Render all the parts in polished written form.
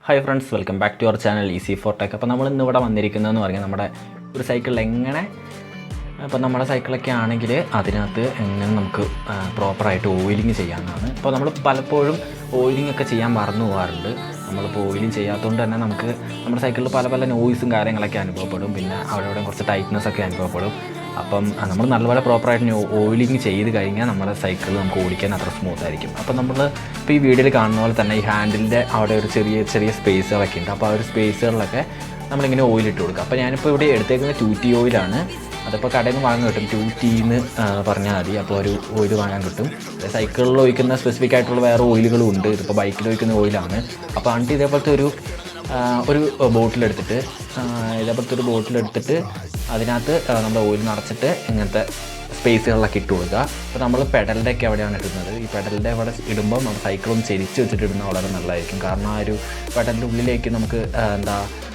Hi friends, welcome back to our channel Ec4 Tech. അപ്പോൾ നമ്മൾ ഇന്നിവിടെ വന്നിരിക്കുന്നതെന്ന് പറഞ്ഞാൽ നമ്മുടെ ഒരു സൈക്കിളിൽ എങ്ങനെ ഇപ്പോൾ നമ്മുടെ സൈക്കിളൊക്കെ ആണെങ്കിൽ അതിനകത്ത് എങ്ങനെ നമുക്ക് പ്രോപ്പറായിട്ട് ഓയിലിംഗ് ചെയ്യാമെന്നാണ്. ഇപ്പോൾ നമ്മൾ പലപ്പോഴും ഓയിലിംഗ് ഒക്കെ ചെയ്യാൻ മറന്നു പോകാറുണ്ട്. നമ്മളിപ്പോൾ ഓയിലിംഗ് ചെയ്യാത്തതുകൊണ്ട് തന്നെ നമുക്ക് നമ്മുടെ സൈക്കിളിൽ പല പല നോയ്സും കാര്യങ്ങളൊക്കെ അനുഭവപ്പെടും. പിന്നെ അവിടെ കുറച്ച് ടൈറ്റ്നസ് ഒക്കെ അനുഭവപ്പെടും. അപ്പം നമ്മൾ നല്ലപോലെ പ്രോപ്പറായിട്ട് ഓയിലിംഗ് ചെയ്ത് കഴിഞ്ഞാൽ നമ്മുടെ സൈക്കിൾ നമുക്ക് ഓടിക്കാൻ അത്ര സ്മൂത്ത് ആയിരിക്കും. അപ്പോൾ നമ്മൾ ഇപ്പോൾ ഈ വീഡിയോയിൽ കാണുന്ന പോലെ തന്നെ ഈ ഹാൻഡിലിൻ്റെ അവിടെ ഒരു ചെറിയ സ്പേസുകളൊക്കെ ഉണ്ട്. അപ്പോൾ ആ ഒരു സ്പേസുകളിലൊക്കെ നമ്മളിങ്ങനെ ഓയിലിട്ട് കൊടുക്കുക. അപ്പോൾ ഞാനിപ്പോൾ ഇവിടെ എടുത്തേക്കുന്നത് 2T ഓയിലാണ്. അതിപ്പോൾ കടയിൽ നിന്ന് വാങ്ങാൻ കിട്ടും. 2T എന്ന് പറഞ്ഞാൽ മതി. അപ്പോൾ ഒരു ഓയിൽ വാങ്ങാൻ കിട്ടും. സൈക്കിളിൽ ഒഴിക്കുന്ന സ്പെസിഫിക് ആയിട്ടുള്ള വേറെ ഓയിലുകളും ഉണ്ട്. ഇതിപ്പോൾ ബൈക്കിൽ ഒഴിക്കുന്ന ഓയിലാണ്. അപ്പോൾ എന്നിട്ട് ഇതേപോലത്തെ ഒരു ബോട്ടിലെടുത്തിട്ട് അതിനകത്ത് നമ്മൾ ഓയിൽ നിറച്ചിട്ട് ഇങ്ങനത്തെ സ്പേസുകളിലൊക്കെ ഇട്ട് കൊടുക്കുക. അപ്പോൾ നമ്മൾ പെഡലിൻ്റെ ഒക്കെ എവിടെയാണ് ഇടുന്നത്. ഈ പെഡലിൻ്റെ അവിടെ ഇടുമ്പോൾ നമ്മൾ സൈക്കിളൊന്ന് ചെരിച്ച് വെച്ചിട്ട് ഇടുന്നത് വളരെ നല്ലതായിരിക്കും. കാരണം ആ ഒരു പെഡലിൻ്റെ ഉള്ളിലേക്ക് നമുക്ക്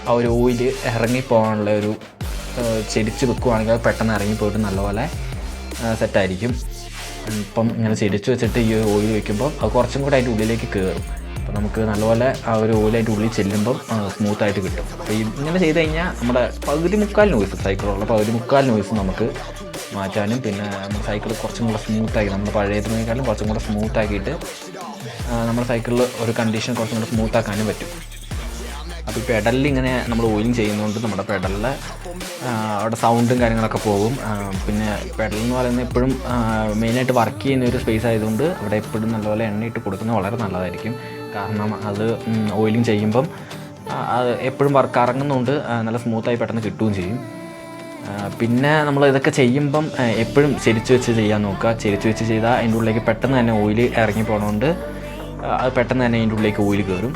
ആ ഒരു ഓയിൽ ഇറങ്ങിപ്പോകാനുള്ള ഒരു ചെരിച്ച് വെക്കുകയാണെങ്കിൽ അത് പെട്ടെന്ന് ഇറങ്ങിപ്പോയിട്ട് നല്ലപോലെ സെറ്റായിരിക്കും. ഇപ്പം ഇങ്ങനെ ചെരിച്ച് വെച്ചിട്ട് ഈ ഓയിൽ വയ്ക്കുമ്പോൾ അത് കുറച്ചും കൂടെ അതിൻ്റെ ഉള്ളിലേക്ക് കയറും. അപ്പോൾ നമുക്ക് നല്ലപോലെ ആ ഒരു ഓയിലായിട്ട് ഉള്ളിൽ ചെല്ലുമ്പം സ്മൂത്തായിട്ട് കിട്ടും. അപ്പോൾ ഇങ്ങനെ ചെയ്ത് കഴിഞ്ഞാൽ നമ്മുടെ പകുതി മുക്കാൽ നോയ്സ് നമുക്ക് മാറ്റാനും പിന്നെ നമ്മുടെ സൈക്കിൾ കുറച്ചും കൂടെ സ്മൂത്താക്കി നമ്മുടെ പഴയതിനേക്കാളും കുറച്ചും കൂടെ സ്മൂത്താക്കിയിട്ട് നമ്മുടെ സൈക്കിളിൽ ഒരു കണ്ടീഷൻ കുറച്ചും കൂടെ സ്മൂത്താക്കാനും പറ്റും. അപ്പോൾ ഈ പെഡലിൽ ഇങ്ങനെ നമ്മൾ ഓയിലിംഗ് ചെയ്യുന്നതുകൊണ്ട് നമ്മുടെ പെഡലിൽ അവിടെ സൗണ്ടും കാര്യങ്ങളൊക്കെ പോകും. പിന്നെ പെഡൽ എന്ന് പറയുന്നത് എപ്പോഴും മെയിനായിട്ട് വർക്ക് ചെയ്യുന്ന ഒരു സ്പേസ് ആയതുകൊണ്ട് അവിടെ എപ്പോഴും നല്ലപോലെ എണ്ണയിട്ട് കൊടുക്കുന്നത് വളരെ നല്ലതായിരിക്കും. കാരണം അത് ഓയിലിംഗ് ചെയ്യുമ്പം അത് എപ്പോഴും വർക്ക് ഇറങ്ങുന്നതുകൊണ്ട് നല്ല സ്മൂത്തായി പെട്ടെന്ന് കിട്ടുകയും ചെയ്യും. പിന്നെ നമ്മൾ ഇതൊക്കെ ചെയ്യുമ്പം എപ്പോഴും ചെരിച്ച് വെച്ച് ചെയ്യാൻ നോക്കുക. ചെരിച്ച് വെച്ച് ചെയ്താൽ അതിൻ്റെ ഉള്ളിലേക്ക് പെട്ടെന്ന് തന്നെ ഓയിൽ ഇറങ്ങി പോകണതുകൊണ്ട് അത് പെട്ടെന്ന് തന്നെ അതിൻ്റെ ഉള്ളിലേക്ക് ഓയിൽ കയറും.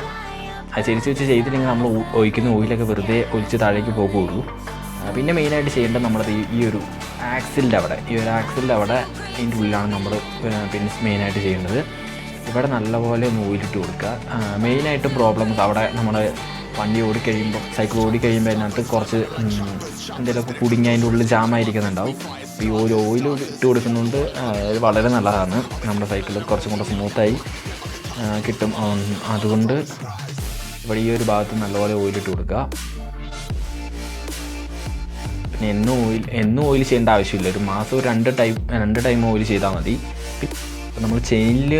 അത് ചെരിച്ച് വെച്ച് ചെയ്തില്ലെങ്കിൽ നമ്മൾ ഒഴിക്കുന്ന ഓയിലൊക്കെ വെറുതെ ഒഴിച്ച് താഴേക്ക് പോകുകയുള്ളൂ. പിന്നെ മെയിനായിട്ട് ചെയ്യേണ്ടത് നമ്മുടെ ഈ ഒരു ആക്സിലിൻ്റെ അവിടെ ഇതിൻ്റെ ഉള്ളിലാണ് നമ്മൾ പിന്നെ മെയിനായിട്ട് ചെയ്യേണ്ടത്. ഇവിടെ നല്ലപോലെ ഒന്ന് ഓയിലിട്ട് കൊടുക്കുക. മെയിനായിട്ടും പ്രോബ്ലംസ് അവിടെ നമ്മൾ വണ്ടി സൈക്കിൾ ഓടിക്കഴിയുമ്പോൾ അതിനകത്ത് കുറച്ച് എന്തെങ്കിലുമൊക്കെ കുടുങ്ങി അതിൻ്റെ ഉള്ളിൽ ജാമായിരിക്കുന്നുണ്ടാവും. ഈ ഓയിൽ ഇട്ട് കൊടുക്കുന്നതുകൊണ്ട് വളരെ നല്ലതാണ്. നമ്മുടെ സൈക്കിൾ കുറച്ചും കൂടെ സ്മൂത്തായി കിട്ടും. അതുകൊണ്ട് ഇവിടെ ഈ ഒരു ഭാഗത്ത് നല്ലപോലെ ഓയിലിട്ട് കൊടുക്കുക. പിന്നെ എന്നും ഓയിൽ ചെയ്യേണ്ട ആവശ്യമില്ല. ഒരു മാസം രണ്ട് ടൈം ഓയിൽ ചെയ്താൽ മതി. നമ്മൾ ചെയിനിൽ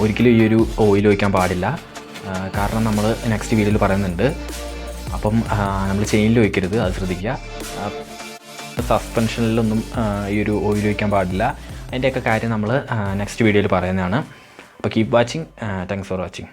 ഒരിക്കലും ഈ ഒരു ഓയിൽ ഒഴിക്കാൻ പാടില്ല. കാരണം നമ്മൾ നെക്സ്റ്റ് വീഡിയോയിൽ പറയുന്നുണ്ട്. അപ്പം നമ്മൾ ചെയിനിൽ ഒഴിക്കരുത്, അത് ശ്രദ്ധിക്കുക. സസ്പെൻഷനിലൊന്നും ഈ ഒരു ഓയിൽ ഒഴിക്കാൻ പാടില്ല. അതിൻ്റെയൊക്കെ കാര്യം നമ്മൾ നെക്സ്റ്റ് വീഡിയോയിൽ പറയുന്നതാണ്. അപ്പോൾ keep watching. Thanks for watching.